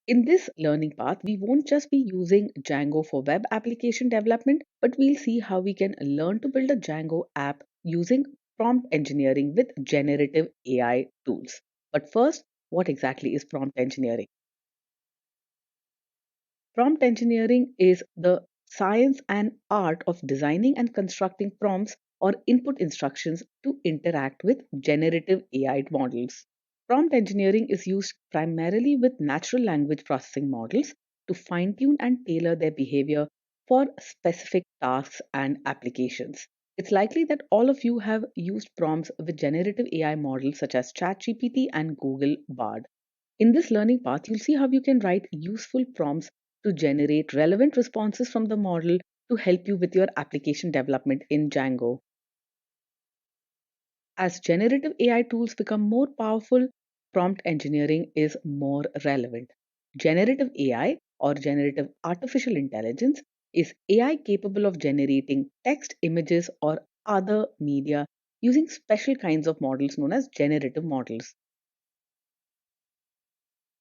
In this learning path, we won't just be using Django for web application development, but we'll see how we can learn to build a Django app using prompt engineering with generative AI tools. But first, what exactly is prompt engineering? Prompt engineering is the science and art of designing and constructing prompts or input instructions to interact with generative AI models. Prompt engineering is used primarily with natural language processing models to fine tune and tailor their behavior for specific tasks and applications. It's likely that all of you have used prompts with generative AI models such as ChatGPT and Google Bard. In this learning path, you'll see how you can write useful prompts to generate relevant responses from the model to help you with your application development in Django. As generative AI tools become more powerful, prompt engineering is more relevant. Generative AI, or generative artificial intelligence, is AI capable of generating text, images, or other media using special kinds of models known as generative models.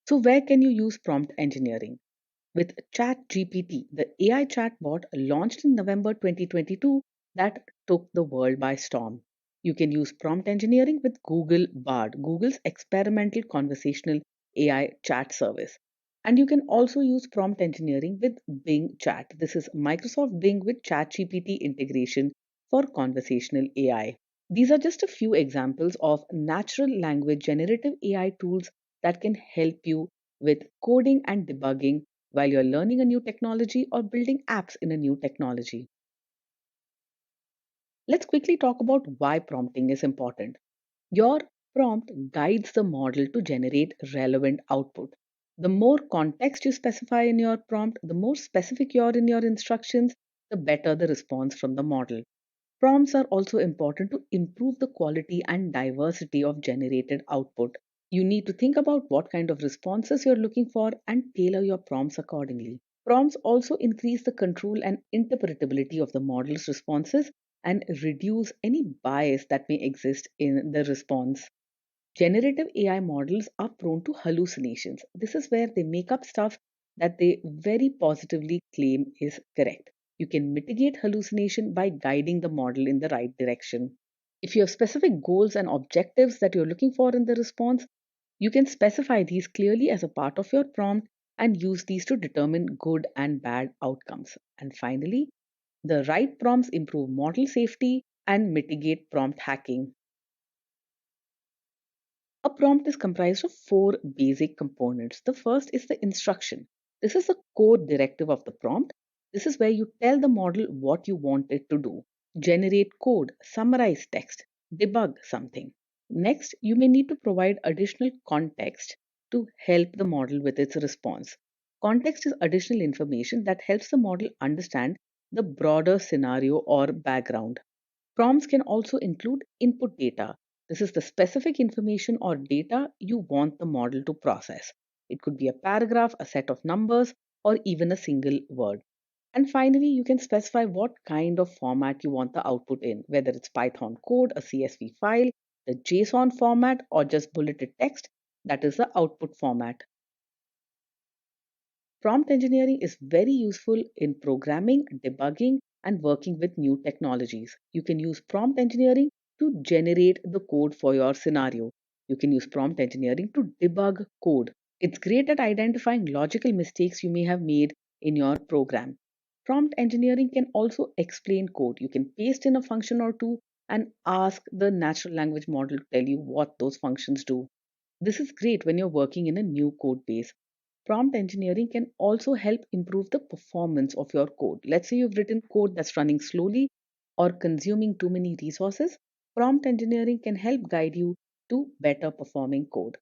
So, where can you use prompt engineering? With ChatGPT, the AI chatbot launched in November 2022 that took the world by storm. You can use prompt engineering with Google Bard, Google's experimental conversational AI chat service. And you can also use prompt engineering with Bing Chat. This is Microsoft Bing with ChatGPT integration for conversational AI. These are just a few examples of natural language generative AI tools that can help you with coding and debugging while you're learning a new technology or building apps in a new technology. Let's quickly talk about why prompting is important. Your prompt guides the model to generate relevant output. The more context you specify in your prompt, the more specific you are in your instructions, the better the response from the model. Prompts are also important to improve the quality and diversity of generated output. You need to think about what kind of responses you're looking for and tailor your prompts accordingly. Prompts also increase the control and interpretability of the model's responses and reduce any bias that may exist in the response. Generative AI models are prone to hallucinations. This is where they make up stuff that they very positively claim is correct. You can mitigate hallucination by guiding the model in the right direction. If you have specific goals and objectives that you're looking for in the response, you can specify these clearly as a part of your prompt and use these to determine good and bad outcomes. And finally, the right prompts improve model safety and mitigate prompt hacking. A prompt is comprised of four basic components. The first is the instruction. This is the core directive of the prompt. This is where you tell the model what you want it to do. Generate code, summarize text, debug something. Next, you may need to provide additional context to help the model with its response. Context is additional information that helps the model understand the broader scenario or background. Prompts can also include input data. This is the specific information or data you want the model to process. It could be a paragraph, a set of numbers, or even a single word. And finally, you can specify what kind of format you want the output in, whether it's Python code, a CSV file, the JSON format, or just bulleted text. That is the output format. Prompt engineering is very useful in programming, debugging, and working with new technologies. You can use prompt engineering to generate the code for your scenario. You can use prompt engineering to debug code. It's great at identifying logical mistakes you may have made in your program. Prompt engineering can also explain code. You can paste in a function or two and ask the natural language model to tell you what those functions do. This is great when you're working in a new code base. Prompt engineering can also help improve the performance of your code. Let's say you've written code that's running slowly or consuming too many resources. Prompt engineering can help guide you to better performing code.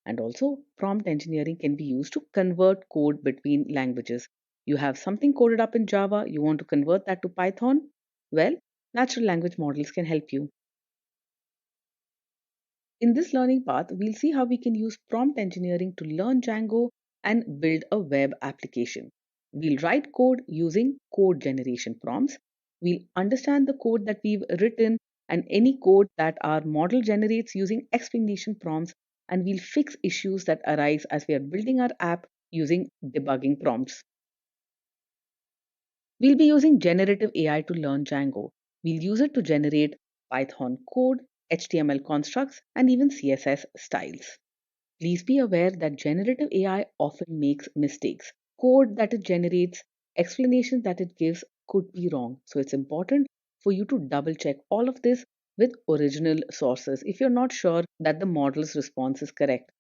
And also, prompt engineering can be used to convert code between languages. You have something coded up in Java, you want to convert that to Python? Well, natural language models can help you. In this learning path, we'll see how we can use prompt engineering to learn Django and build a web application. We'll write code using code generation prompts. We'll understand the code that we've written and any code that our model generates using explanation prompts. And we'll fix issues that arise as we are building our app using debugging prompts. We'll be using generative AI to learn Django. We'll use it to generate Python code, HTML constructs, and even CSS styles. Please be aware that generative AI often makes mistakes. Code that it generates, explanations that it gives could be wrong. So it's important for you to double check all of this with original sources if you're not sure that the model's response is correct.